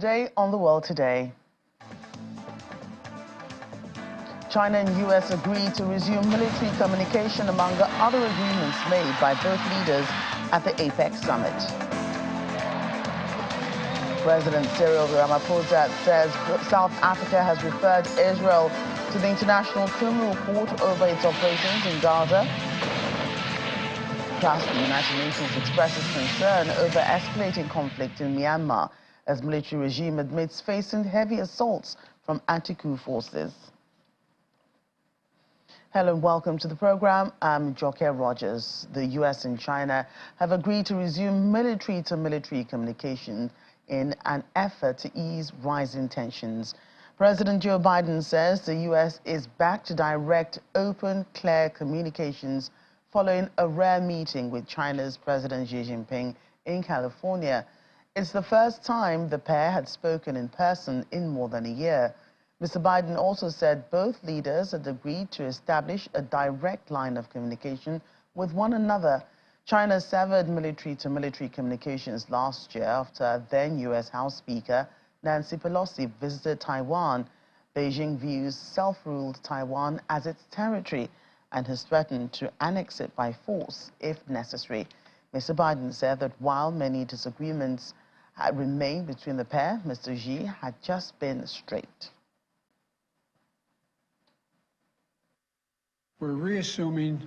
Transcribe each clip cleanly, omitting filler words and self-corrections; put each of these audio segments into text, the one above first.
Today on The World Today. China and U.S. agreed to resume military communication among the other agreements made by both leaders at the APEC summit. President Cyril Ramaphosa says South Africa has referred Israel to the International Criminal Court over its operations in Gaza. Plus, the United Nations expresses concern over escalating conflict in Myanmar as military regime admits facing heavy assaults from anti-coup forces. Hello and welcome to the program. I'm Joke Rogers. The U.S. and China have agreed to resume military-to-military communication in an effort to ease rising tensions. President Joe Biden says the U.S. is back to direct, open, clear communications following a rare meeting with China's President Xi Jinping in California. It's the first time the pair had spoken in person in more than a year. Mr. Biden also said both leaders had agreed to establish a direct line of communication with one another. China severed military-to-military communications last year after then U.S. House Speaker Nancy Pelosi visited Taiwan. Beijing views self-ruled Taiwan as its territory and has threatened to annex it by force if necessary. Mr. Biden said that while many disagreements had remained between the pair, Mr. Xi had just been straight. We're reassuming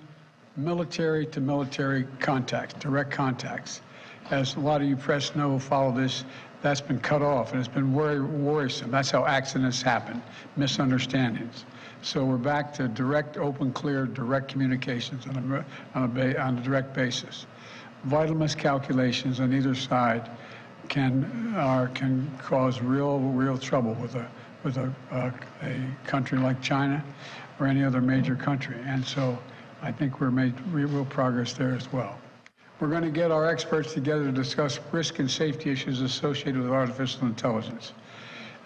military-to-military contacts, direct contacts. As a lot of you press know, follow this, that's been cut off, and it's been very worrisome. That's how accidents happen, misunderstandings. So we're back to direct, open, clear, direct communications on a direct basis. Vital miscalculations on either side can cause real trouble with a country like China or any other major country. And so I think we're made real progress there as well. We're going to get our experts together to discuss risk and safety issues associated with artificial intelligence.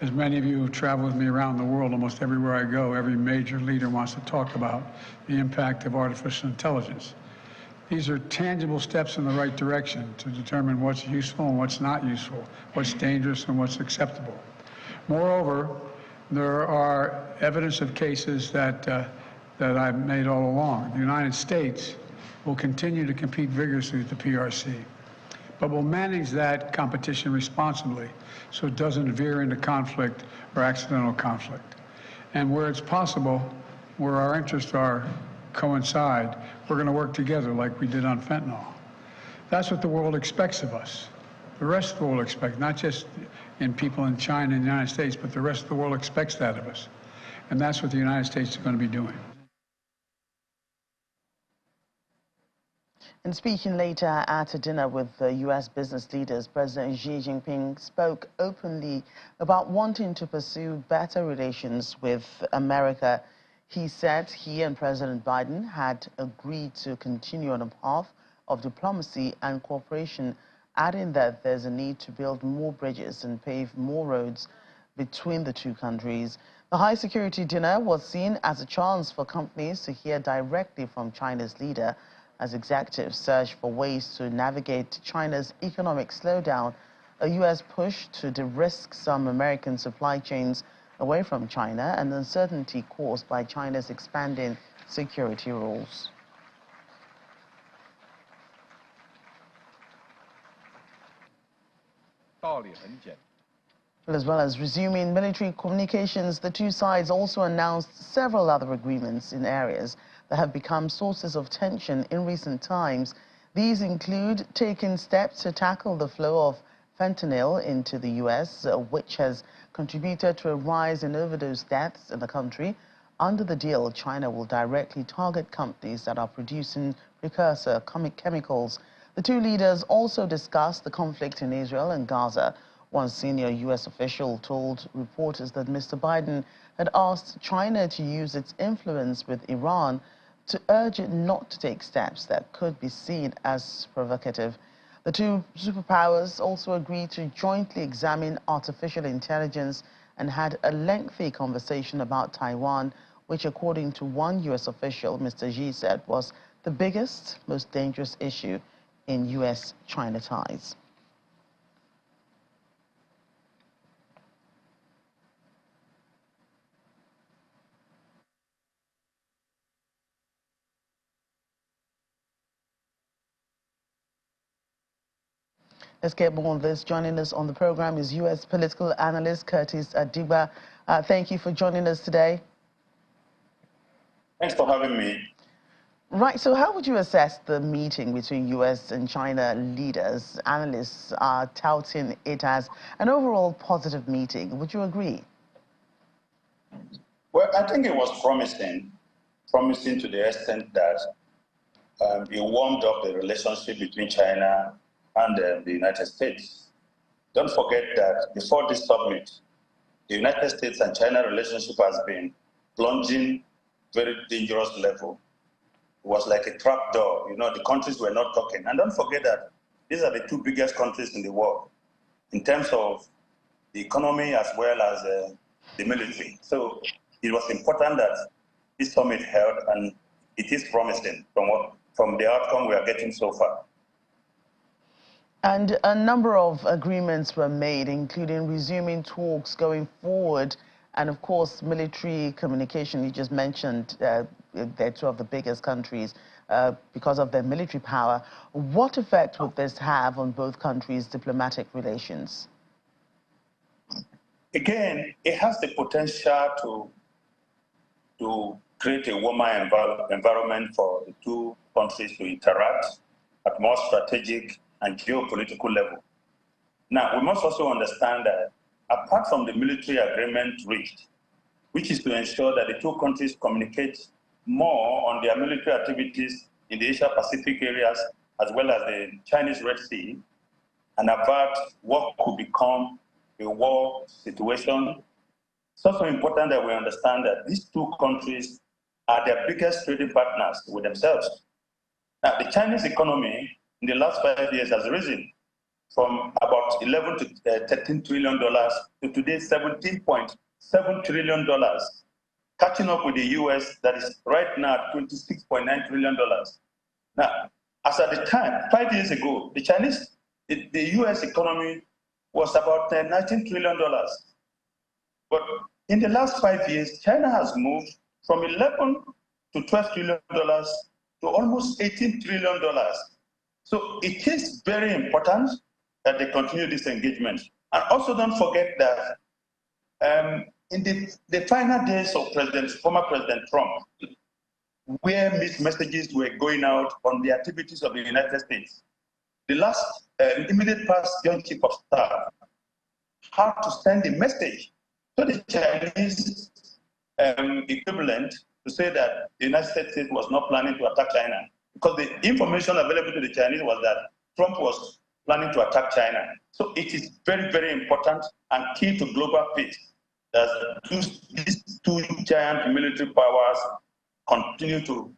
As many of you have traveled with me around the world, almost everywhere I go, every major leader wants to talk about the impact of artificial intelligence. These are tangible steps in the right direction to determine what's useful and what's not useful, what's dangerous and what's acceptable. Moreover, there are evidence of cases that I've made all along. The United States will continue to compete vigorously with the PRC, but will manage that competition responsibly so it doesn't veer into conflict or accidental conflict. And where it's possible, where our interests coincide, we're going to work together like we did on fentanyl. That's what the world expects of us. The rest of the world expects, not just in people in China and the United States, but the rest of the world expects that of us. And that's what the United States is going to be doing. And speaking later at a dinner with U.S. business leaders, President Xi Jinping spoke openly about wanting to pursue better relations with America. He said he and President Biden had agreed to continue on a path of diplomacy and cooperation, adding that there's a need to build more bridges and pave more roads between the two countries. The high-security dinner was seen as a chance for companies to hear directly from China's leader as executives search for ways to navigate China's economic slowdown, a U.S. push to de-risk some American supply chains away from China, and uncertainty caused by China's expanding security rules. As well as resuming military communications, the two sides also announced several other agreements in areas that have become sources of tension in recent times. These include taking steps to tackle the flow of fentanyl into the U.S., which has contributed to a rise in overdose deaths in the country. Under the deal, China will directly target companies that are producing precursor chemicals. The two leaders also discussed the conflict in Israel and Gaza. One senior U.S. official told reporters that Mr. Biden had asked China to use its influence with Iran to urge it not to take steps that could be seen as provocative. The two superpowers also agreed to jointly examine artificial intelligence and had a lengthy conversation about Taiwan, which, according to one U.S. official, Mr. Xi said was the biggest, most dangerous issue in U.S.-China ties. Let's get more on this. Joining us on the program is U.S. political analyst Curtis Adigba. Thank you for joining us today. Thanks for having me. Right, so how would you assess the meeting between U.S. and China leaders? Analysts are touting it as an overall positive meeting. Would you agree? Well, I think it was promising to the extent that it warmed up the relationship between China and the United States. Don't forget that before this summit, the United States and China relationship has been plunging very dangerous level. It was like a trap door. You know, the countries were not talking. And don't forget that these are the two biggest countries in the world in terms of the economy as well as the military. So it was important that this summit held, and it is promising from the outcome we are getting so far. And a number of agreements were made, including resuming talks going forward, and of course, military communication. You just mentioned they're two of the biggest countries because of their military power. What effect would this have on both countries' diplomatic relations? Again, it has the potential to create a warmer environment for the two countries to interact at more strategic and geopolitical level. Now, we must also understand that apart from the military agreement reached, which is to ensure that the two countries communicate more on their military activities in the Asia-Pacific areas, as well as the Chinese Red Sea, and avert what could become a war situation. It's also important that we understand that these two countries are their biggest trading partners with themselves. Now, the Chinese economy in the last 5 years has risen from about 11 to $13 trillion to today $17.7 trillion, catching up with the US that is right now at $26.9 trillion. Now, as at the time, 5 years ago, the US economy was about $19 trillion. But in the last 5 years, China has moved from 11 to $12 trillion to almost $18 trillion. So it is very important that they continue this engagement. And also don't forget that in the final days of former President Trump, where mixed messages were going out on the activities of the United States, the last immediate past Joint Chief of Staff had to send a message to the Chinese equivalent to say that the United States was not planning to attack China, because the information available to the Chinese was that Trump was planning to attack China. So it is very, very important and key to global peace that these two giant military powers continue to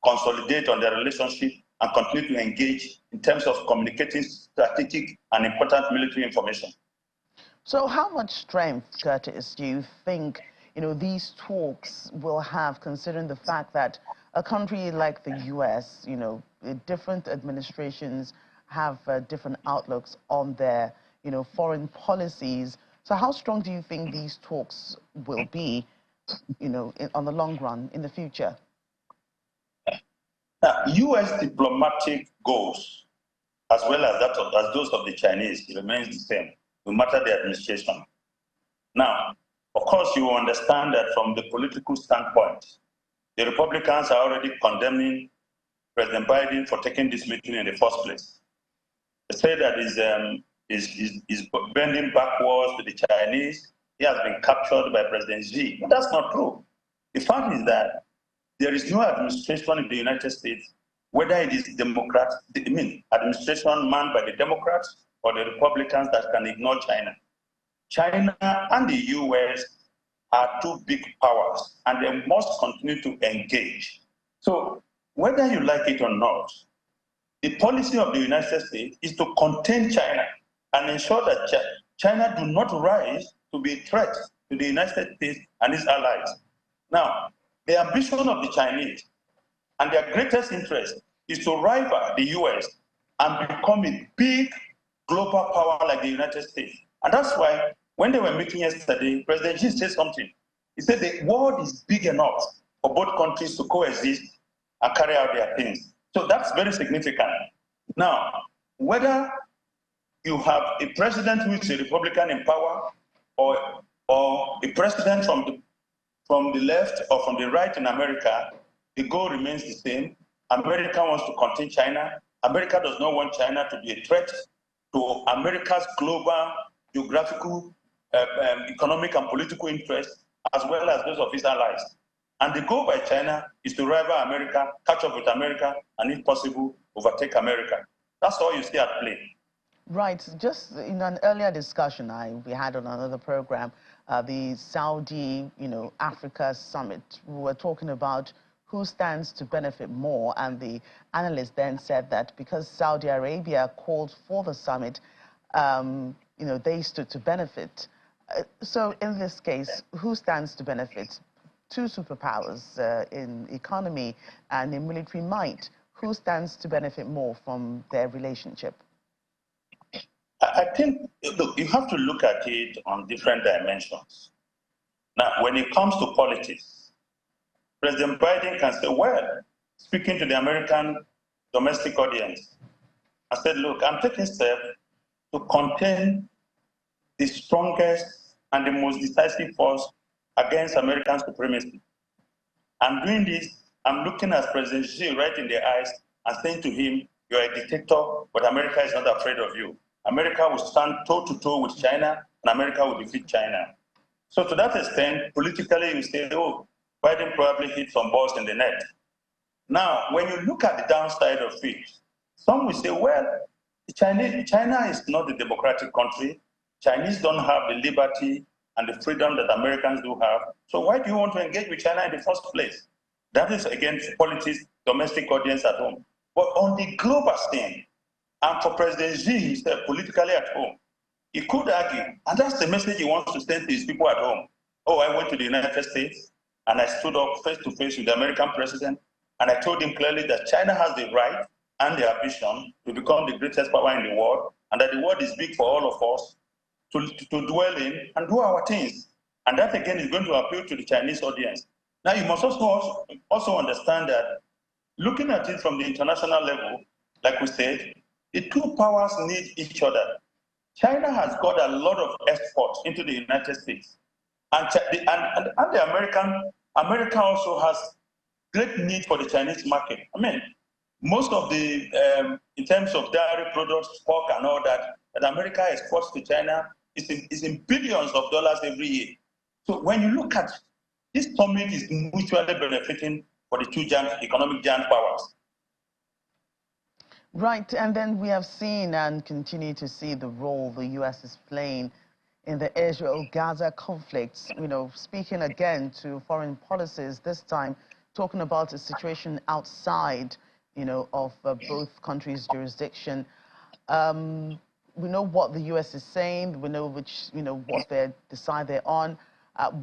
consolidate on their relationship and continue to engage in terms of communicating strategic and important military information. So how much strength, Curtis, do you think these talks will have, considering the fact that a country like the US, different administrations have different outlooks on their, foreign policies. So how strong do you think these talks will be, on the long run, in the future? US diplomatic goals, as well as those of the Chinese, remains the same, no matter the administration. Now, of course, you understand that from the political standpoint, the Republicans are already condemning President Biden for taking this meeting in the first place. They say that he's bending backwards to the Chinese. He has been captured by President Xi. But that's not true. The fact is that there is no administration in the United States, whether it is administration manned by the Democrats or the Republicans, that can ignore China. China and the US are two big powers, and they must continue to engage. So whether you like it or not, the policy of the United States is to contain China and ensure that China do not rise to be a threat to the United States and its allies. Now, the ambition of the Chinese and their greatest interest is to rival the US and become a big global power like the United States. And that's why when they were meeting yesterday, President Xi said something. He said the world is big enough for both countries to coexist and carry out their things. So that's very significant. Now, whether you have a president who is a Republican in power, or a president from the left or from the right in America, the goal remains the same. America wants to contain China. America does not want China to be a threat to America's global geographical, economic and political interests, as well as those of its allies. And the goal by China is to rival America, catch up with America, and if possible, overtake America. That's all you see at play. Right. Just in an earlier discussion we had on another program, the Saudi, Africa summit, we were talking about who stands to benefit more, and the analyst then said that because Saudi Arabia called for the summit, they stood to benefit. So in this case, who stands to benefit? Two superpowers in economy and in military might. Who stands to benefit more from their relationship? I think, look, you have to look at it on different dimensions. Now, when it comes to politics, President Biden can say, well, speaking to the American domestic audience, I said, look, I'm taking steps to contain the strongest and the most decisive force against American supremacy. I'm doing this, I'm looking at President Xi right in the eyes and saying to him, you're a dictator, but America is not afraid of you. America will stand toe-to-toe with China, and America will defeat China. So to that extent, politically, you say, oh, Biden probably hit some balls in the net. Now, when you look at the downside of it, some will say, well, China is not a democratic country. Chinese don't have the liberty and the freedom that Americans do have. So why do you want to engage with China in the first place? That is against politics, domestic audience at home. But on the global scene, and for President Xi himself, politically at home, he could argue, and that's the message he wants to send to his people at home. Oh, I went to the United States, and I stood up face to face with the American president, and I told him clearly that China has the right and the ambition to become the greatest power in the world, and that the world is big for all of us to dwell in and do our things. And that, again, is going to appeal to the Chinese audience. Now, you must also understand that looking at it from the international level, like we said, the two powers need each other. China has got a lot of exports into the United States. And America also has great need for the Chinese market. I mean, most of the, in terms of dairy products, pork and all that America exports to China is in billions of dollars every year. So when you look at this summit is mutually benefiting for the two economic giant powers. Right, and then we have seen and continue to see the role the U.S. is playing in the Israel-Gaza conflict, speaking again to foreign policies, this time talking about a situation outside, of both countries' jurisdiction. We know what the U.S. is saying, we know what they decide they're on.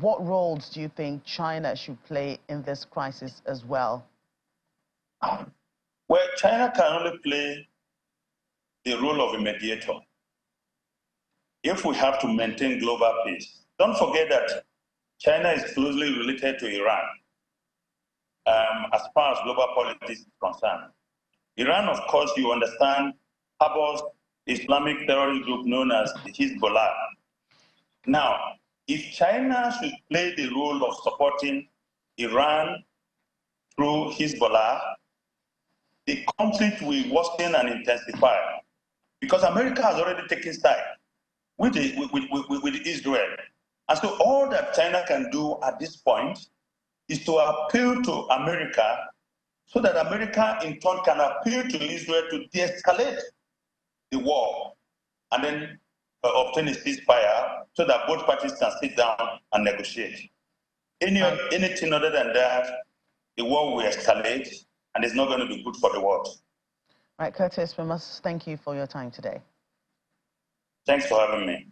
What roles do you think China should play in this crisis as well? Well, China can only play the role of a mediator if we have to maintain global peace. Don't forget that China is closely related to Iran as far as global politics is concerned. Iran, of course, you understand, harbors Islamic terrorist group known as the Hezbollah. Now, if China should play the role of supporting Iran through Hezbollah, the conflict will worsen and intensify because America has already taken side with Israel. And so all that China can do at this point is to appeal to America so that America in turn can appeal to Israel to de-escalate the war and then obtain a ceasefire so that both parties can sit down and negotiate. Anything other than that, the war will escalate and it's not going to be good for the world. Right, Curtis, we must thank you for your time today. Thanks for having me.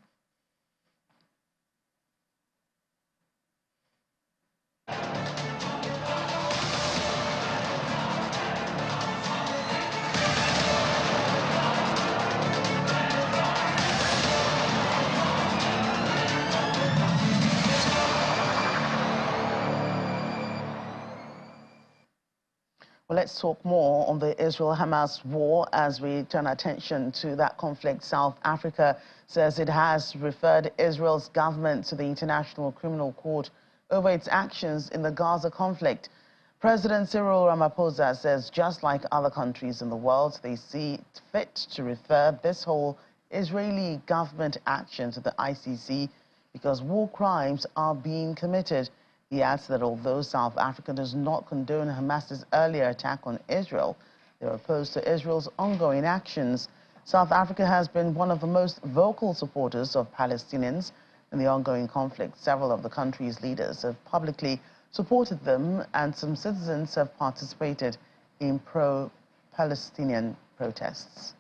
Well, let's talk more on the Israel-Hamas war as we turn attention to that conflict. South Africa says it has referred Israel's government to the International Criminal Court over its actions in the Gaza conflict. President Cyril Ramaphosa says just like other countries in the world, they see it fit to refer this whole Israeli government action to the ICC because war crimes are being committed. He adds that although South Africa does not condone Hamas's earlier attack on Israel, they are opposed to Israel's ongoing actions. South Africa has been one of the most vocal supporters of Palestinians in the ongoing conflict. Several of the country's leaders have publicly supported them, and some citizens have participated in pro-Palestinian protests.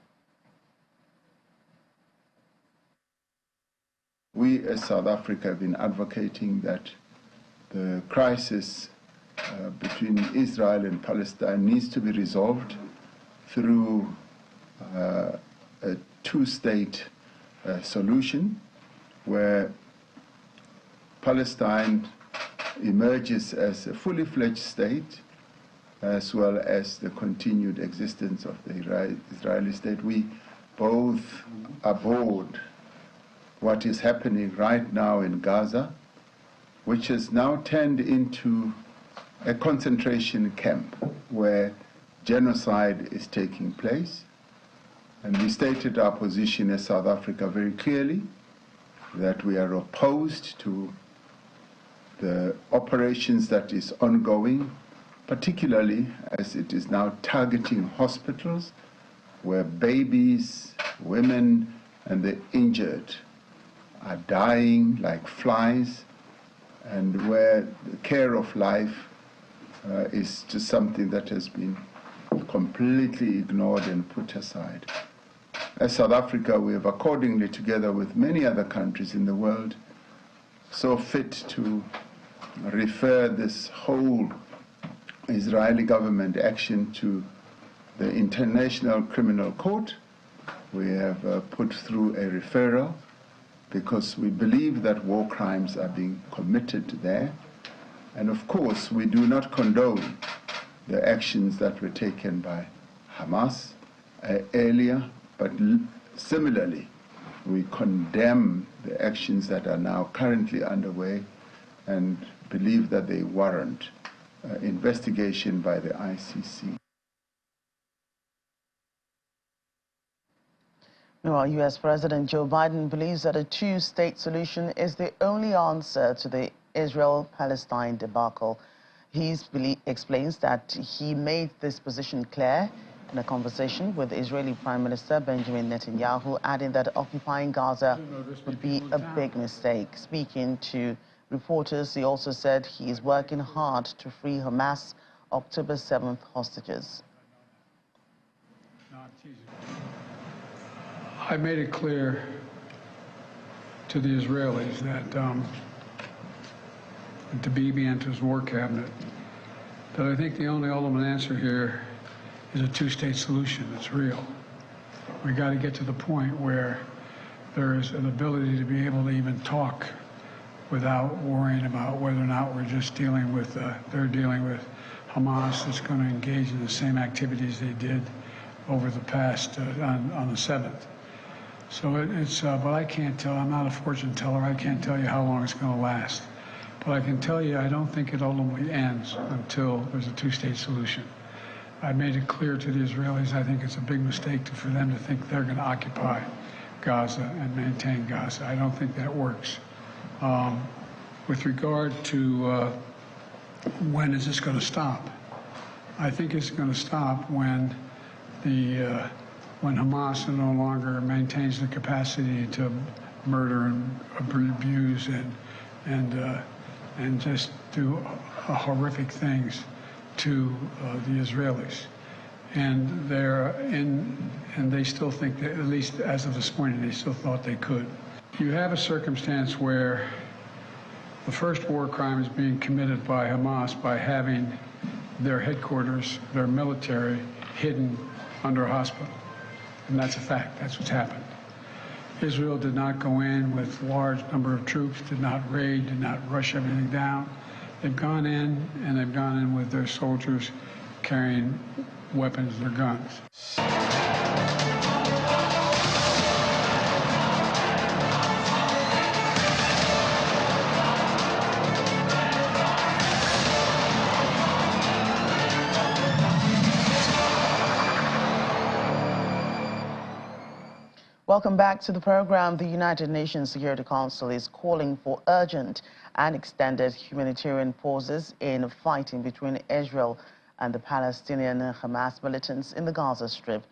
We as South Africa have been advocating that the crisis between Israel and Palestine needs to be resolved through a two-state solution where Palestine emerges as a fully fledged state as well as the continued existence of the Israeli state. We both abhorred what is happening right now in Gaza, which has now turned into a concentration camp where genocide is taking place. And we stated our position as South Africa very clearly, that we are opposed to the operations that is ongoing, particularly as it is now targeting hospitals where babies, women, and the injured are dying like flies, and where the care of life is just something that has been completely ignored and put aside. As South Africa, we have accordingly, together with many other countries in the world, saw fit to refer this whole Israeli government action to the International Criminal Court. We have put through a referral because we believe that war crimes are being committed there. And of course, we do not condone the actions that were taken by Hamas earlier, but similarly, we condemn the actions that are now currently underway and believe that they warrant investigation by the ICC. Meanwhile, U.S. President Joe Biden believes that a two-state solution is the only answer to the Israel-Palestine debacle. He explains that he made this position clear in a conversation with Israeli Prime Minister Benjamin Netanyahu, adding that occupying Gaza would be a big mistake. Speaking to reporters, he also said he is working hard to free Hamas October 7th hostages. I made it clear to the Israelis that to Bibi and to his war cabinet that I think the only ultimate answer here is a two-state solution that's real. We got to get to the point where there is an ability to be able to even talk without worrying about whether or not we're just dealing with, they're dealing with Hamas that's going to engage in the same activities they did over the past, on the 7th. So but I can't tell, I'm not a fortune teller, I can't tell you how long it's going to last. But I can tell you I don't think it ultimately ends until there's a two-state solution. I made it clear to the Israelis I think it's a big mistake for them to think they're going to occupy Gaza and maintain Gaza. I don't think that works. With regard to when is this going to stop, I think it's going to stop when when Hamas no longer maintains the capacity to murder and abuse and just do horrific things to the Israelis. And they still think that, at least as of this morning, they still thought they could. You have a circumstance where the first war crime is being committed by Hamas by having their headquarters, their military, hidden under a hospital. And that's a fact. That's what's happened. Israel did not go in with a large number of troops, did not raid, did not rush everything down. They've gone in, and they've gone in with their soldiers carrying weapons or guns. Welcome back to the program. The United Nations Security Council is calling for urgent and extended humanitarian pauses in fighting between Israel and the Palestinian Hamas militants in the Gaza Strip.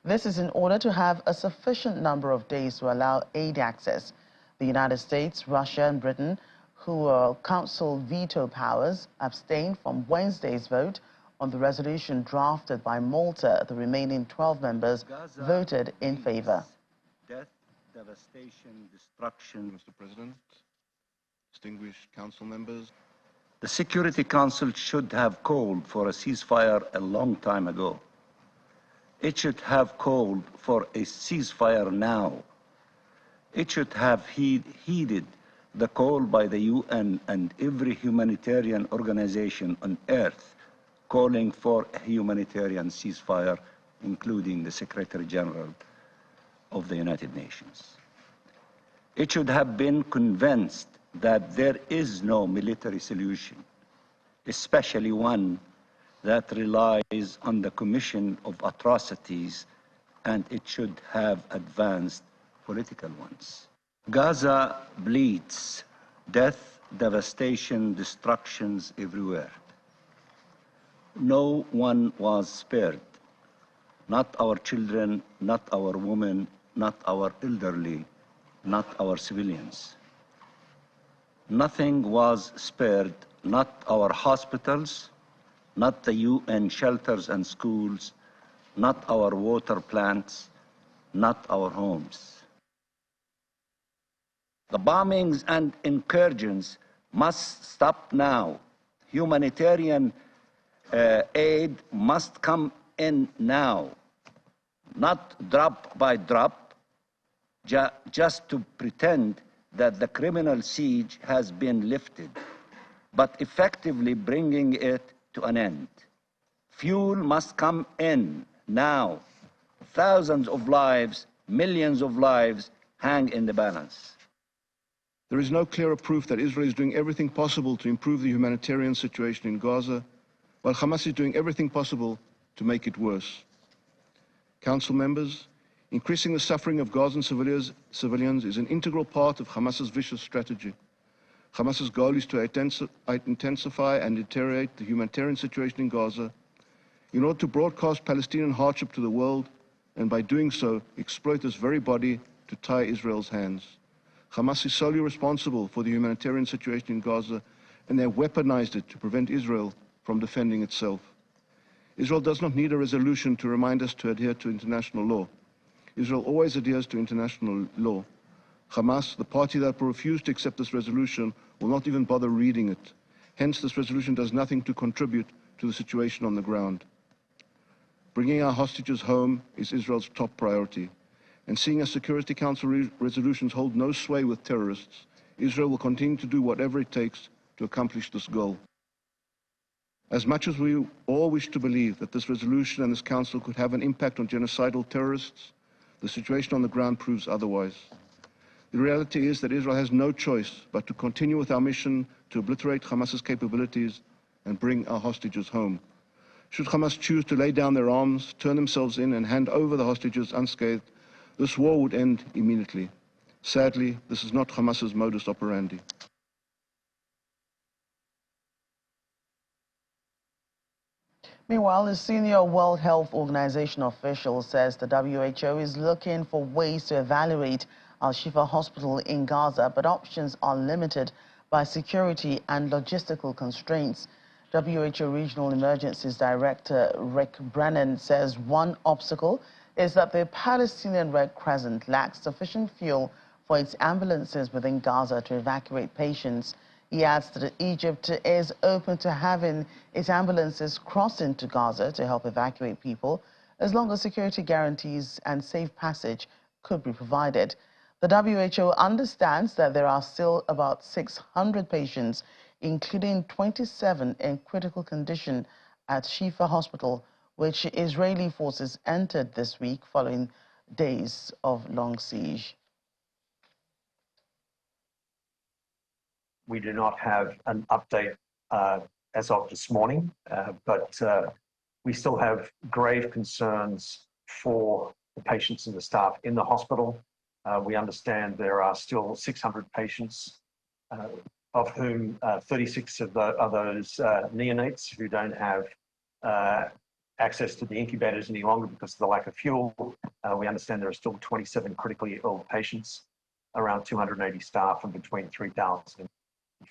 This is in order to have a sufficient number of days to allow aid access. The United States, Russia and Britain, who council veto powers, abstained from Wednesday's vote on the resolution drafted by Malta. The remaining 12 members voted in favor. Death, devastation, destruction. Mr. President, distinguished council members. The Security Council should have called for a ceasefire a long time ago. It should have called for a ceasefire now. It should have heeded the call by the UN and every humanitarian organization on earth calling for a humanitarian ceasefire, including the Secretary General of the United Nations. It should have been convinced that there is no military solution, especially one that relies on the commission of atrocities, and it should have advanced political ones. Gaza bleeds, death, devastation, destructions everywhere. No one was spared. Not our children, not our women, not our elderly, not our civilians. Nothing was spared, not our hospitals, not the UN shelters and schools, not our water plants, not our homes. The bombings and incursions must stop now. Humanitarian aid must come in now, not drop by drop, just to pretend that the criminal siege has been lifted, but effectively bringing it to an end. Fuel must come in now. Thousands of lives, millions of lives hang in the balance. There is no clearer proof that Israel is doing everything possible to improve the humanitarian situation in Gaza, while Hamas is doing everything possible to make it worse. Council members, increasing the suffering of Gazan civilians is an integral part of Hamas's vicious strategy. Hamas's goal is to intensify and deteriorate the humanitarian situation in Gaza in order to broadcast Palestinian hardship to the world, and by doing so, exploit this very body to tie Israel's hands. Hamas is solely responsible for the humanitarian situation in Gaza, and they have weaponized it to prevent Israel from defending itself. Israel does not need a resolution to remind us to adhere to international law. Israel always adheres to international law. Hamas, the party that will refuse to accept this resolution, will not even bother reading it. Hence, this resolution does nothing to contribute to the situation on the ground. Bringing our hostages home is Israel's top priority. And seeing as Security Council resolutions hold no sway with terrorists, Israel will continue to do whatever it takes to accomplish this goal. As much as we all wish to believe that this resolution and this council could have an impact on genocidal terrorists, the situation on the ground proves otherwise. The reality is that Israel has no choice but to continue with our mission to obliterate Hamas's capabilities and bring our hostages home. Should Hamas choose to lay down their arms, turn themselves in and hand over the hostages unscathed, this war would end immediately. Sadly, this is not Hamas's modus operandi. Meanwhile, a senior World Health Organization official says the WHO is looking for ways to evaluate Al-Shifa hospital in Gaza, but options are limited by security and logistical constraints. WHO Regional Emergencies Director Rick Brennan says one obstacle is that the Palestinian Red Crescent lacks sufficient fuel for its ambulances within Gaza to evacuate patients. He adds that Egypt is open to having its ambulances cross into Gaza to help evacuate people, as long as security guarantees and safe passage could be provided. The WHO understands that there are still about 600 patients, including 27 in critical condition, at Shifa Hospital, which Israeli forces entered this week following days of long siege. We do not have an update as of this morning, but we still have grave concerns for the patients and the staff in the hospital. We understand there are still 600 patients, of whom 36 of those neonates who don't have access to the incubators any longer because of the lack of fuel. We understand there are still 27 critically ill patients, around 280 staff, and between 3,000 and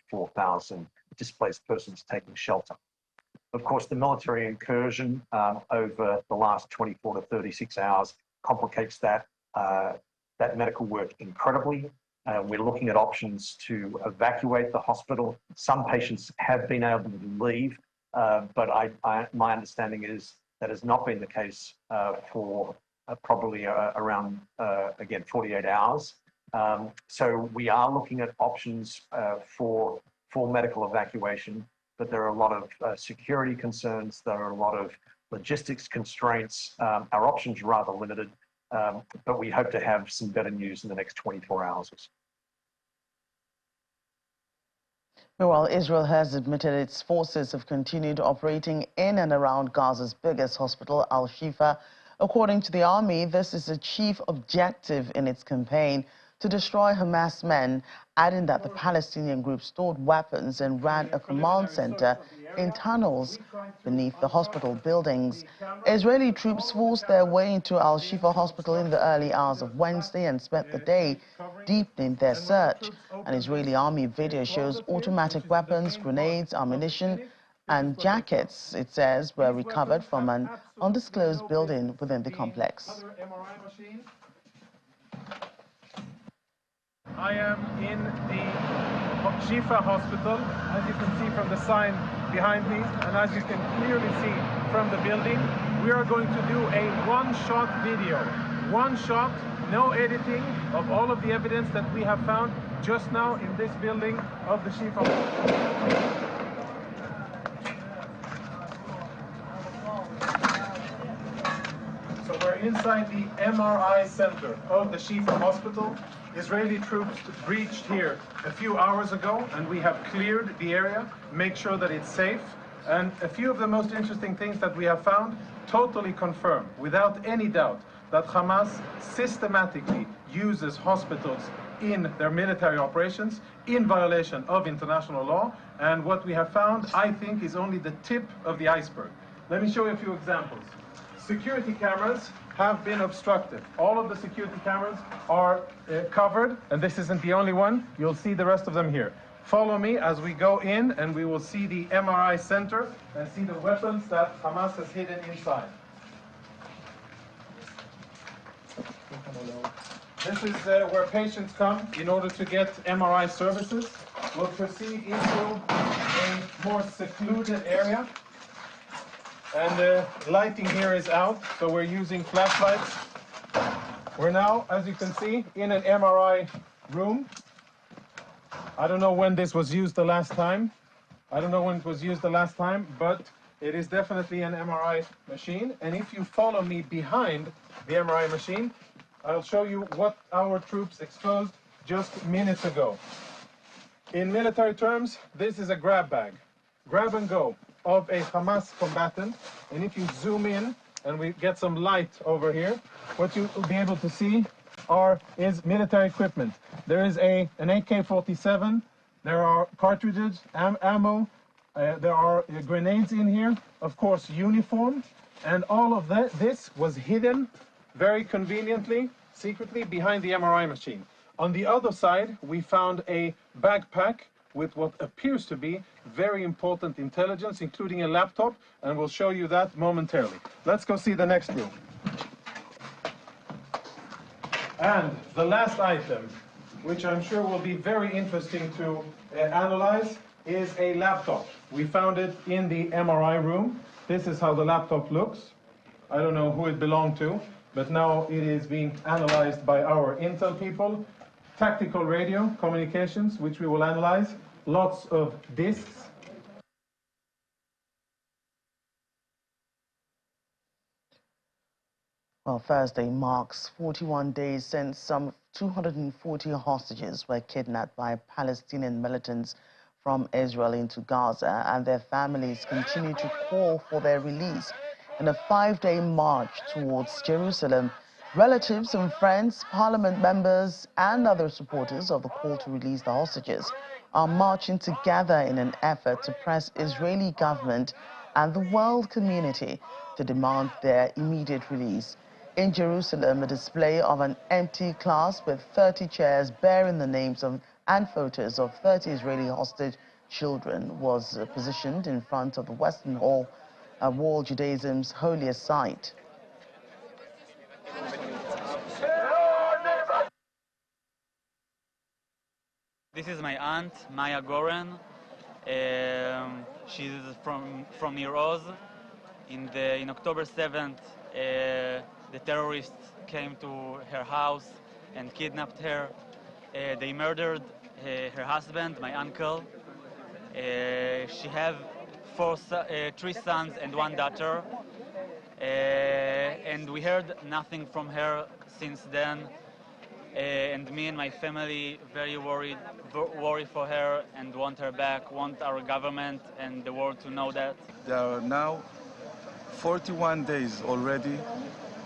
4,000 displaced persons taking shelter. Of course, the military incursion over the last 24 to 36 hours complicates that medical work incredibly. We're looking at options to evacuate the hospital. Some patients have been able to leave, but my understanding is that has not been the case for probably around, again, 48 hours. So we are looking at options for medical evacuation, but there are a lot of security concerns. There are a lot of logistics constraints. Our options are rather limited, but we hope to have some better news in the next 24 hours or so. Meanwhile, Israel has admitted its forces have continued operating in and around Gaza's biggest hospital, Al-Shifa. According to the army, this is a chief objective in its campaign to destroy Hamas men, adding that the Palestinian group stored weapons and ran a command center in tunnels beneath the hospital buildings. Israeli troops forced their way into Al-Shifa hospital in the early hours of Wednesday and spent the day deepening their search. An Israeli army video shows automatic weapons, grenades, ammunition, and jackets, it says, were recovered from an undisclosed building within the complex. I am in the Shifa hospital, as you can see from the sign behind me, and as you can clearly see from the building. We are going to do a one-shot video. One shot, no editing, of all of the evidence that we have found just now in this building of the Shifa hospital. So we're inside the MRI center of the Shifa hospital. Israeli troops breached here a few hours ago, and we have cleared the area, make sure that it's safe. And a few of the most interesting things that we have found totally confirm, without any doubt, that Hamas systematically uses hospitals in their military operations in violation of international law. And what we have found, I think, is only the tip of the iceberg. Let me show you a few examples. Security cameras have been obstructed. All of the security cameras are covered, and this isn't the only one. You'll see the rest of them here. Follow me as we go in, and we will see the MRI center and see the weapons that Hamas has hidden inside. This is where patients come in order to get MRI services. We'll proceed into a more secluded area. And the lighting here is out, so we're using flashlights. We're now, as you can see, in an MRI room. I don't know when this was used the last time. But it is definitely an MRI machine. And if you follow me behind the MRI machine, I'll show you what our troops exposed just minutes ago. In military terms, this is a grab bag. Grab and go of a Hamas combatant. And if you zoom in and we get some light over here, what you will be able to see is military equipment. There is an AK-47, there are cartridges, ammo, there are grenades in here, of course uniform, and all of this was hidden very conveniently, secretly behind the MRI machine. On the other side, we found a backpack with what appears to be very important intelligence, including a laptop, and we'll show you that momentarily. Let's go see the next room. And the last item, which I'm sure will be very interesting to analyze, is a laptop. We found it in the MRI room. This is how the laptop looks. I don't know who it belonged to, but now it is being analyzed by our intel people. Tactical radio communications, which we will analyze. Lots of disks. Well, Thursday marks 41 days since some 240 hostages were kidnapped by Palestinian militants from Israel into Gaza, and their families continue to call for their release. In a 5-day march towards Jerusalem, relatives and friends, parliament members, and other supporters of the call to release the hostages are marching together in an effort to press Israeli government and the world community to demand their immediate release. In Jerusalem, a display of an empty class with 30 chairs bearing the names of and photos of 30 Israeli hostage children was positioned in front of the Western Wall, Judaism's holiest site. This is my aunt, Maya Goren. She's from Nir Oz. In October 7th, the terrorists came to her house and kidnapped her. They murdered her husband, my uncle. She have 3 sons and 1 daughter. And we heard nothing from her since then. And me and my family very worried for her and want her back, want our government and the world to know that. There are now 41 days already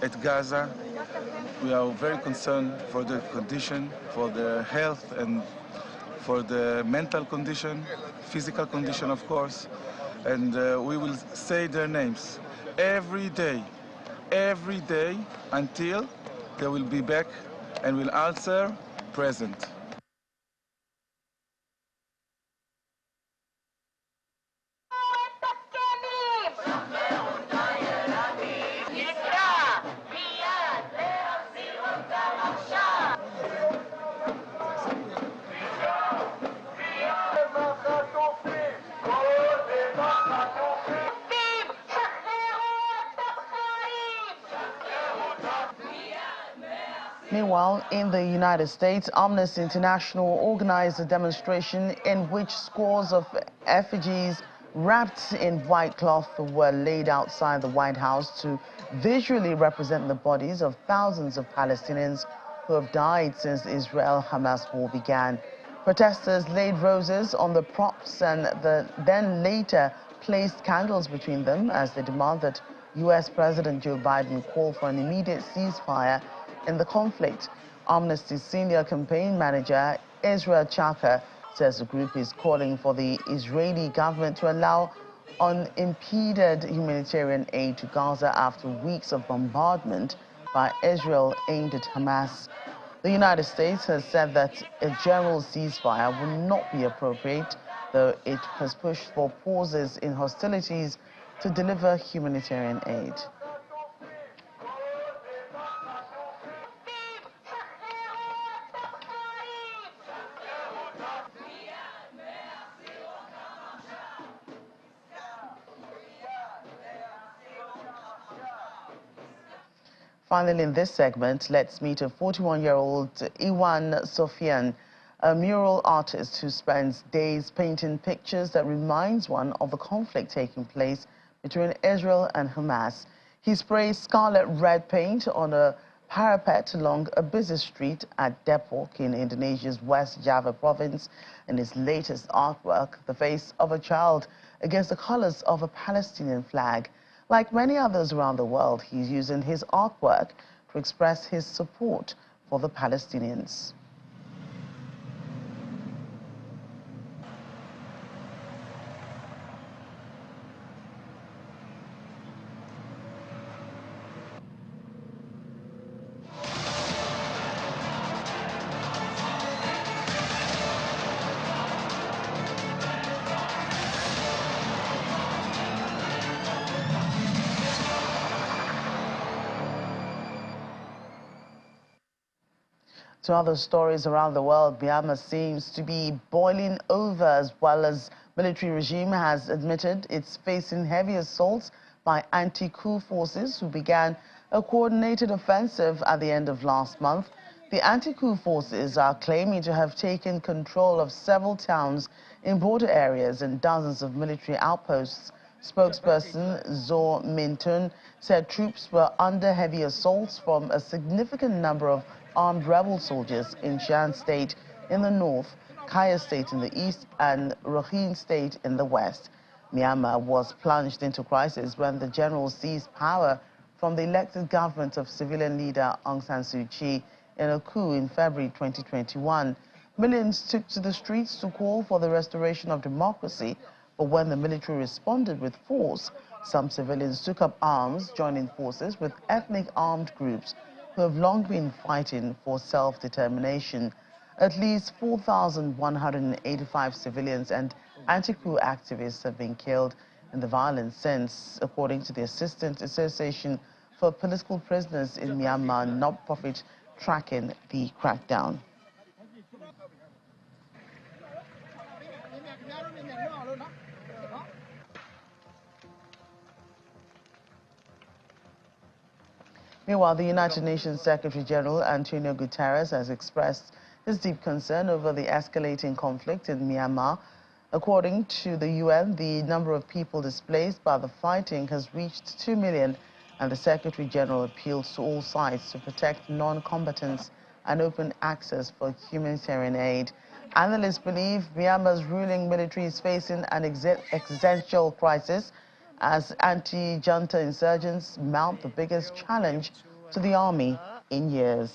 at Gaza. We are very concerned for their condition, for their health, and for the mental condition, physical condition, of course. And we will say their names every day until they will be back and will answer present. Meanwhile, in the United States, Amnesty International organized a demonstration in which scores of effigies wrapped in white cloth were laid outside the White House to visually represent the bodies of thousands of Palestinians who have died since the Israel-Hamas war began. Protesters laid roses on the props and then later placed candles between them as they demand that U.S. President Joe Biden call for an immediate ceasefire in the conflict. Amnesty's senior campaign manager, Israel Chaka, says the group is calling for the Israeli government to allow unimpeded humanitarian aid to Gaza after weeks of bombardment by Israel aimed at Hamas. The United States has said that a general ceasefire will not be appropriate, though it has pushed for pauses in hostilities to deliver humanitarian aid. Finally, in this segment, let's meet a 41-year-old Iwan Sofian, a mural artist who spends days painting pictures that reminds one of the conflict taking place between Israel and Hamas. He sprays scarlet red paint on a parapet along a busy street at Depok in Indonesia's West Java province. In his latest artwork, the face of a child against the colors of a Palestinian flag. Like many others around the world, he's using his artwork to express his support for the Palestinians. To other stories around the world, Myanmar seems to be boiling over as well as military regime has admitted it's facing heavy assaults by anti-coup forces who began a coordinated offensive at the end of last month. The anti-coup forces are claiming to have taken control of several towns in border areas and dozens of military outposts Spokesperson Zo Mintun said troops were under heavy assaults from a significant number of armed rebel soldiers in Shan State in the north, Kaya State in the east, and Rakhine State in the west. Myanmar was plunged into crisis when the general seized power from the elected government of civilian leader Aung San Suu Kyi in a coup in February 2021. Millions took to the streets to call for the restoration of democracy, but when the military responded with force, some civilians took up arms, joining forces with ethnic armed groups who have long been fighting for self-determination. At least 4,185 civilians and anti-coup activists have been killed in the violence since, according to the Assistant Association for Political Prisoners in Myanmar, not-profit tracking the crackdown. Meanwhile, the United Nations Secretary-General Antonio Guterres has expressed his deep concern over the escalating conflict in Myanmar. According to the UN, the number of people displaced by the fighting has reached 2 million, and the Secretary-General appeals to all sides to protect non-combatants and open access for humanitarian aid. Analysts believe Myanmar's ruling military is facing an existential crisis as anti-junta insurgents mount the biggest challenge to the army in years.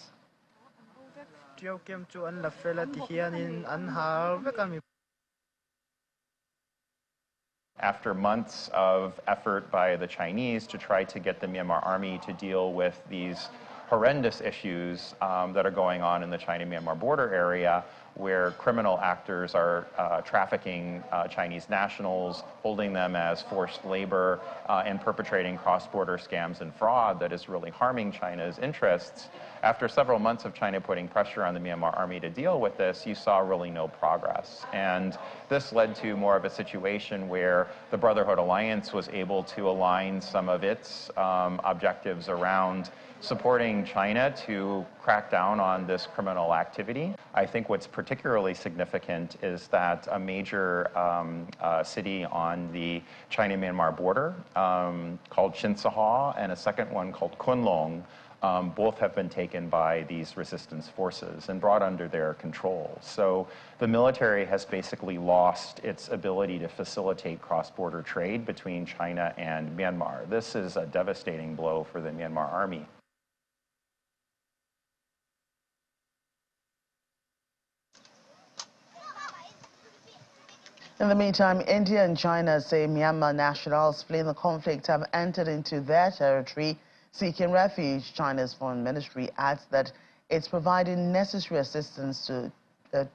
After months of effort by the Chinese to try to get the Myanmar army to deal with these horrendous issues that are going on in the China-Myanmar border area, where criminal actors are trafficking Chinese nationals, holding them as forced labor, and perpetrating cross-border scams and fraud that is really harming China's interests. After several months of China putting pressure on the Myanmar army to deal with this, you saw really no progress. And this led to more of a situation where the Brotherhood Alliance was able to align some of its objectives around supporting China to crack down on this criminal activity. I think what's particularly significant is that a major city on the China-Myanmar border called Chinsaha and a second one called Kunlong both have been taken by these resistance forces and brought under their control. So the military has basically lost its ability to facilitate cross-border trade between China and Myanmar. This is a devastating blow for the Myanmar army. In the meantime, India and China say Myanmar nationals fleeing the conflict have entered into their territory seeking refuge. China's foreign ministry adds that it's providing necessary assistance to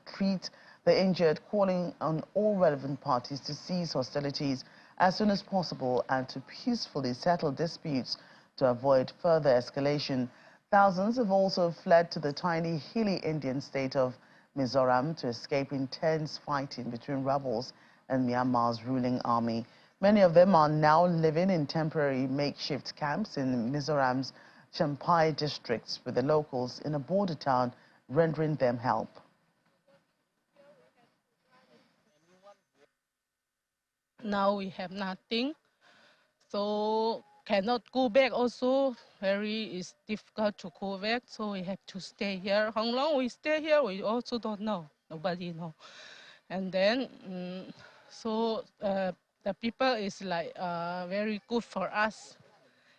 treat the injured, calling on all relevant parties to cease hostilities as soon as possible and to peacefully settle disputes to avoid further escalation. Thousands have also fled to the tiny, hilly Indian state of Mizoram to escape intense fighting between rebels and Myanmar's ruling army. Many of them are now living in temporary makeshift camps in Mizoram's Champhai districts, with the locals in a border town rendering them help. Now we have nothing, so cannot go back also. It's difficult to go back, so we have to stay here. How long we stay here, we also don't know. Nobody know. And then, the people is like very good for us.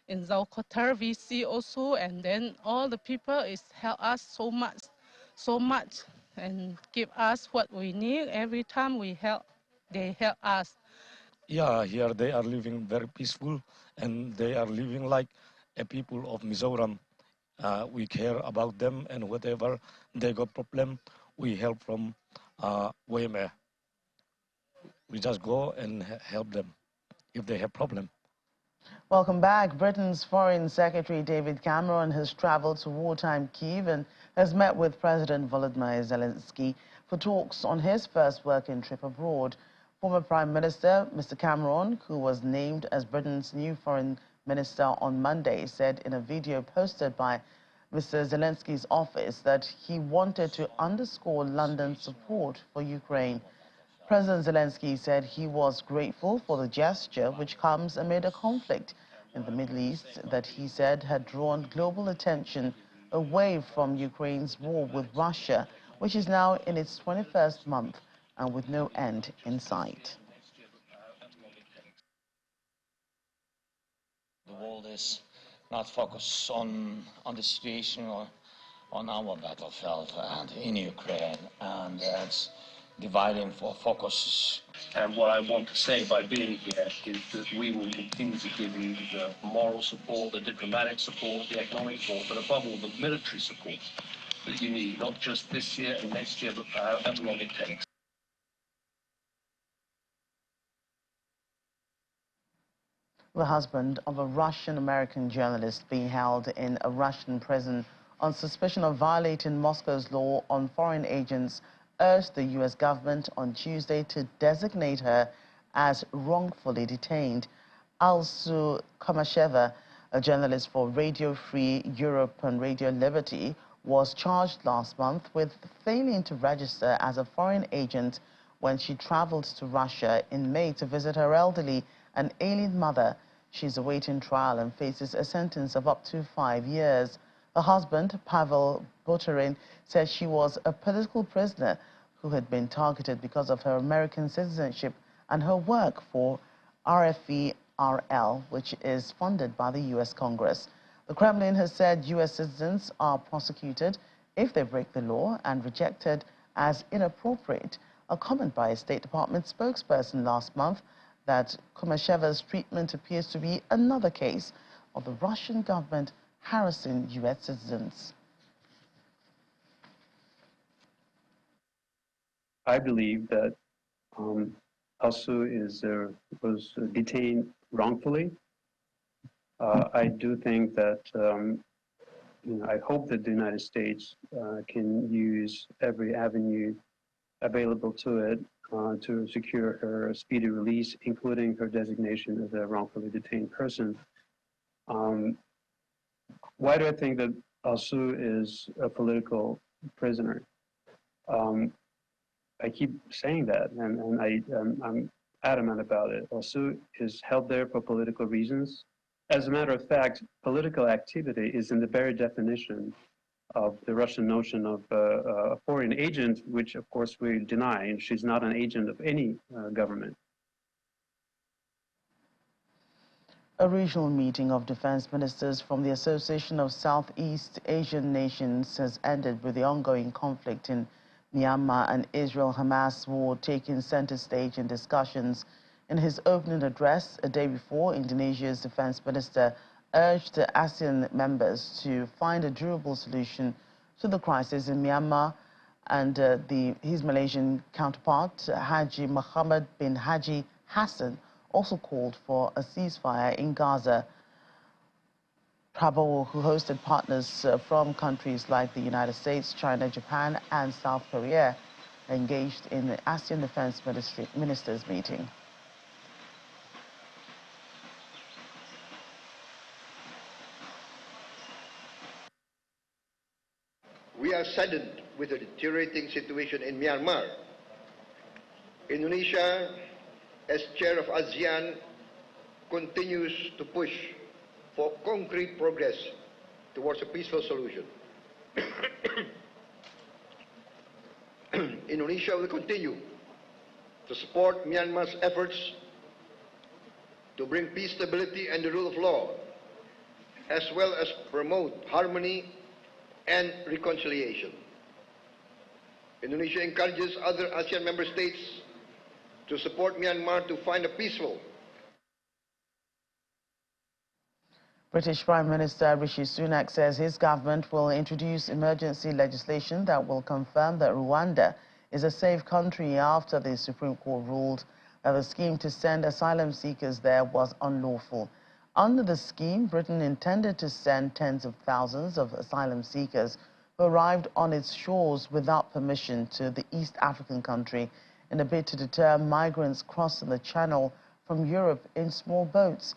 In Zaukotar, we see also, and then all the people is help us so much, and give us what we need. Every time we help, they help us. Yeah, here they are living very peaceful, and they are living like a people of Mizoram. We care about them, and whatever they got problem, we help from WMA. We just go and help them if they have problem. Welcome back. Britain's Foreign Secretary David Cameron has traveled to wartime Kyiv and has met with President Volodymyr Zelensky for talks on his first working trip abroad. Former Prime Minister Mr. Cameron, who was named as Britain's new foreign minister on Monday, said in a video posted by Mr. Zelensky's office that he wanted to underscore London's support for Ukraine. President Zelensky said he was grateful for the gesture, which comes amid a conflict in the Middle East that he said had drawn global attention away from Ukraine's war with Russia, which is now in its 21st month and with no end in sight. The world is not focused on the situation or on our battlefield and in Ukraine, and it's dividing for focus. And what I want to say by being here is that we will continue to give you the moral support, the diplomatic support, the economic support, but above all the military support that you need, not just this year and next year, but however long it takes. The husband of a Russian-American journalist being held in a Russian prison on suspicion of violating Moscow's law on foreign agents urged the U.S. government on Tuesday to designate her as wrongfully detained. Alsu Komasheva, a journalist for Radio Free Europe and Radio Liberty, was charged last month with failing to register as a foreign agent when she traveled to Russia in May to visit her elderly and alien mother. She's awaiting trial and faces a sentence of up to 5 years. Her husband, Pavel Buterin, said she was a political prisoner who had been targeted because of her American citizenship and her work for RFE-RL, which is funded by the U.S. Congress. The Kremlin has said U.S. citizens are prosecuted if they break the law and rejected as inappropriate. A comment by a State Department spokesperson last month that Kumasheva's treatment appears to be another case of the Russian government harassing U.S. citizens. I believe that Alsu was detained wrongfully. I do think that I hope that the United States can use every avenue available to it to secure her speedy release, including her designation as a wrongfully detained person. Why do I think that Alsu is a political prisoner? I keep saying that, and I'm adamant about it. Alsu is held there for political reasons. As a matter of fact, political activity is in the very definition of the Russian notion of a foreign agent, which of course we deny, and she's not an agent of any government. A regional meeting of defense ministers from the Association of Southeast Asian Nations has ended with the ongoing conflict in Myanmar and Israel-Hamas war taking center stage in discussions. In his opening address a day before, Indonesia's defense minister urged the ASEAN members to find a durable solution to the crisis in Myanmar, and his Malaysian counterpart, Haji Muhammad bin Haji Hassan, also called for a ceasefire in Gaza. Prabowo, who hosted partners from countries like the United States, China, Japan, and South Korea, engaged in the ASEAN Defense Ministers meeting. We are saddened with the deteriorating situation in Myanmar. Indonesia, as chair of ASEAN, continues to push for concrete progress towards a peaceful solution. Indonesia will continue to support Myanmar's efforts to bring peace, stability, and the rule of law, as well as promote harmony and reconciliation. Indonesia encourages other ASEAN member states to support Myanmar to find a peaceful. British Prime Minister Rishi Sunak says his government will introduce emergency legislation that will confirm that Rwanda is a safe country after the Supreme Court ruled that the scheme to send asylum seekers there was unlawful. Under the scheme, Britain intended to send tens of thousands of asylum seekers who arrived on its shores without permission to the East African country in a bid to deter migrants crossing the Channel from Europe in small boats.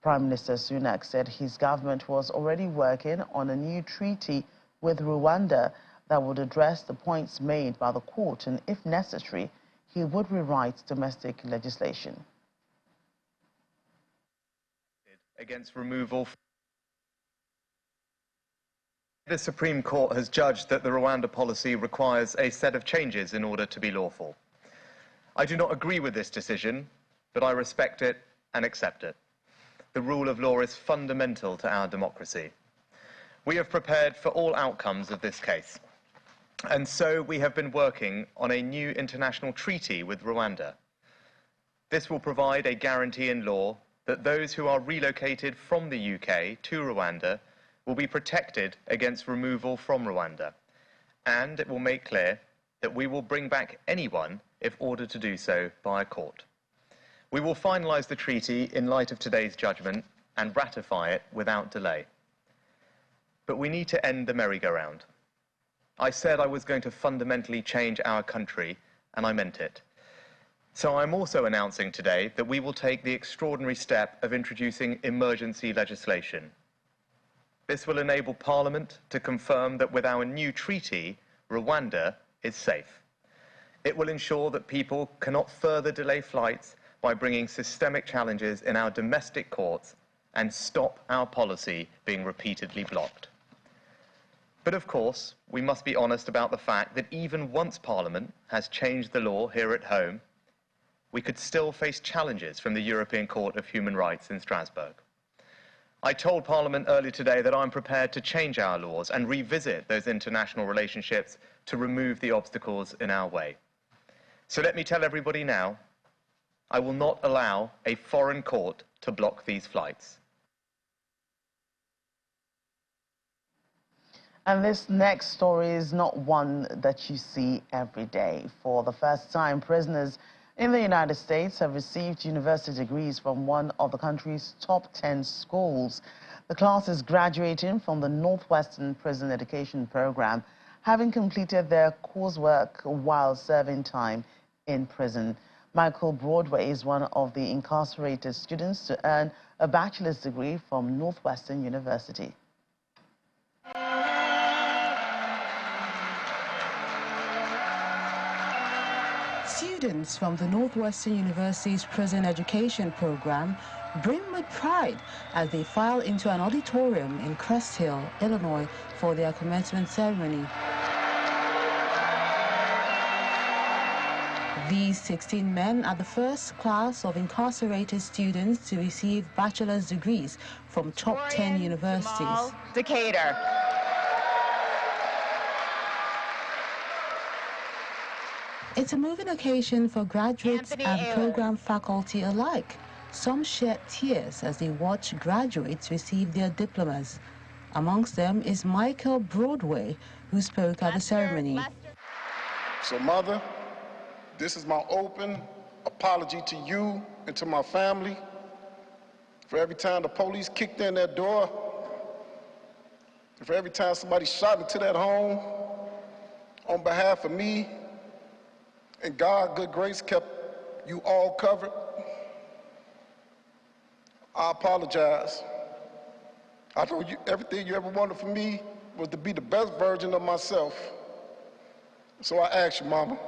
Prime Minister Sunak said his government was already working on a new treaty with Rwanda that would address the points made by the court, and if necessary, he would rewrite domestic legislation. Against removal. The Supreme Court has judged that the Rwanda policy requires a set of changes in order to be lawful. I do not agree with this decision, but I respect it and accept it. The rule of law is fundamental to our democracy. We have prepared for all outcomes of this case, and so we have been working on a new international treaty with Rwanda. This will provide a guarantee in law that those who are relocated from the UK to Rwanda will be protected against removal from Rwanda, and it will make clear that we will bring back anyone if ordered to do so by a court. We will finalise the treaty in light of today's judgment and ratify it without delay. But we need to end the merry-go-round. I said I was going to fundamentally change our country, and I meant it. So I'm also announcing today that we will take the extraordinary step of introducing emergency legislation. This will enable Parliament to confirm that with our new treaty, Rwanda is safe. It will ensure that people cannot further delay flights by bringing systemic challenges in our domestic courts and stop our policy being repeatedly blocked. But of course, we must be honest about the fact that even once Parliament has changed the law here at home, we could still face challenges from the European Court of Human Rights in Strasbourg. I told Parliament earlier today that I'm prepared to change our laws and revisit those international relationships to remove the obstacles in our way. So let me tell everybody now, I will not allow a foreign court to block these flights. And this next story is not one that you see every day. For the first time, prisoners in the United States have received university degrees from one of the country's top 10 schools. The class is graduating from the Northwestern Prison Education Program, having completed their coursework while serving time in prison. Michael Broadway is one of the incarcerated students to earn a bachelor's degree from Northwestern University. Students from the Northwestern University's Prison Education Program brim with pride as they file into an auditorium in Crest Hill, Illinois, for their commencement ceremony. These 16 men are the first class of incarcerated students to receive bachelor's degrees from top 10 universities. Decatur. It's a moving occasion for graduates and program faculty alike. Some shed tears as they watch graduates receive their diplomas. Amongst them is Michael Broadway, who spoke at the ceremony. So, Mother, this is my open apology to you and to my family for every time the police kicked in that door, and for every time somebody shot into that home. On behalf of me, and God, good grace, kept you all covered. I apologize. I told you everything you ever wanted from me was to be the best version of myself. So I asked you, Mama,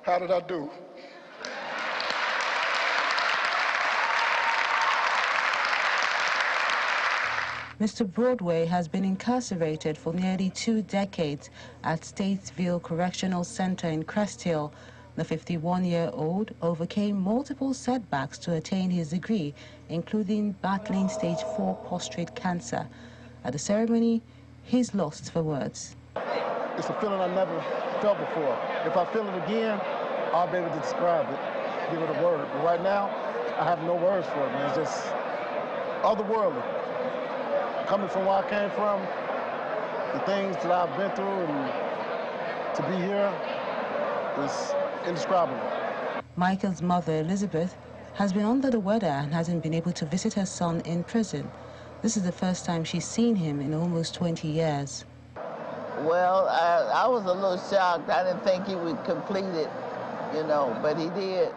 how did I do? Mr. Broadway has been incarcerated for nearly 2 decades at Statesville Correctional Center in Crest Hill. The 51-year-old overcame multiple setbacks to attain his degree, including battling stage 4 prostate cancer. At the ceremony, he's lost for words. It's a feeling I never felt before. If I feel it again, I'll be able to describe it, give it a word. But right now, I have no words for it, man. It's just otherworldly. Coming from where I came from, the things that I've been through, and to be here is indescribable. Michael's mother, Elizabeth, has been under the weather and hasn't been able to visit her son in prison. This is the first time she's seen him in almost 20 years. Well, I was a little shocked. I didn't think he would complete it, you know, but he did.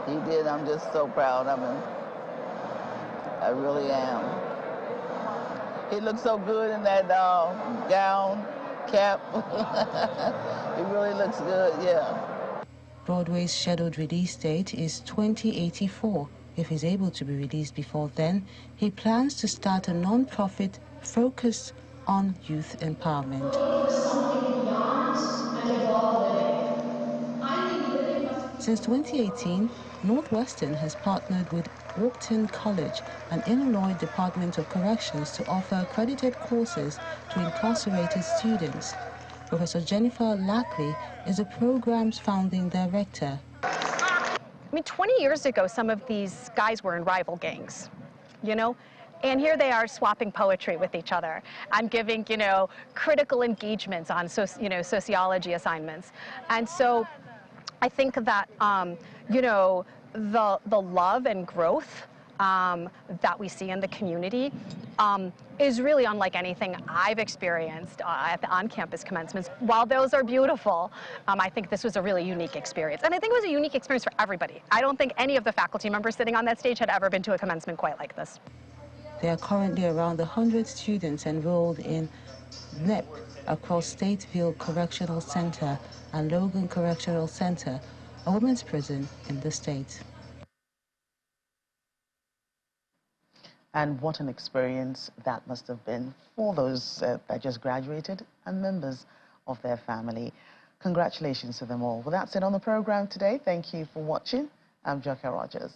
He did. I'm just so proud of him. I really am. He looks so good in that gown, cap. He really looks good, yeah. Broadway's scheduled release date is 2084. If he's able to be released before then, he plans to start a non-profit focused on youth empowerment. Since 2018, Northwestern has partnered with Wharton College and Illinois Department of Corrections to offer accredited courses to incarcerated students. Professor Jennifer Lackley is the program's founding director. I mean, 20 years ago, some of these guys were in rival gangs, you know? And here they are swapping poetry with each other and giving, you know, critical engagements on, sociology assignments. And so I think that, you know, the love and growth that we see in the community is really unlike anything I've experienced at the on-campus commencements. While those are beautiful, I think this was a really unique experience. And I think it was a unique experience for everybody. I don't think any of the faculty members sitting on that stage had ever been to a commencement quite like this. There are currently around 100 students enrolled in NEP across Stateville Correctional Center and Logan Correctional Center, a women's prison in the state. And what an experience that must have been for those that just graduated and members of their family. Congratulations to them all. Well, that's it on the program today. Thank you for watching. I'm Joker Rogers.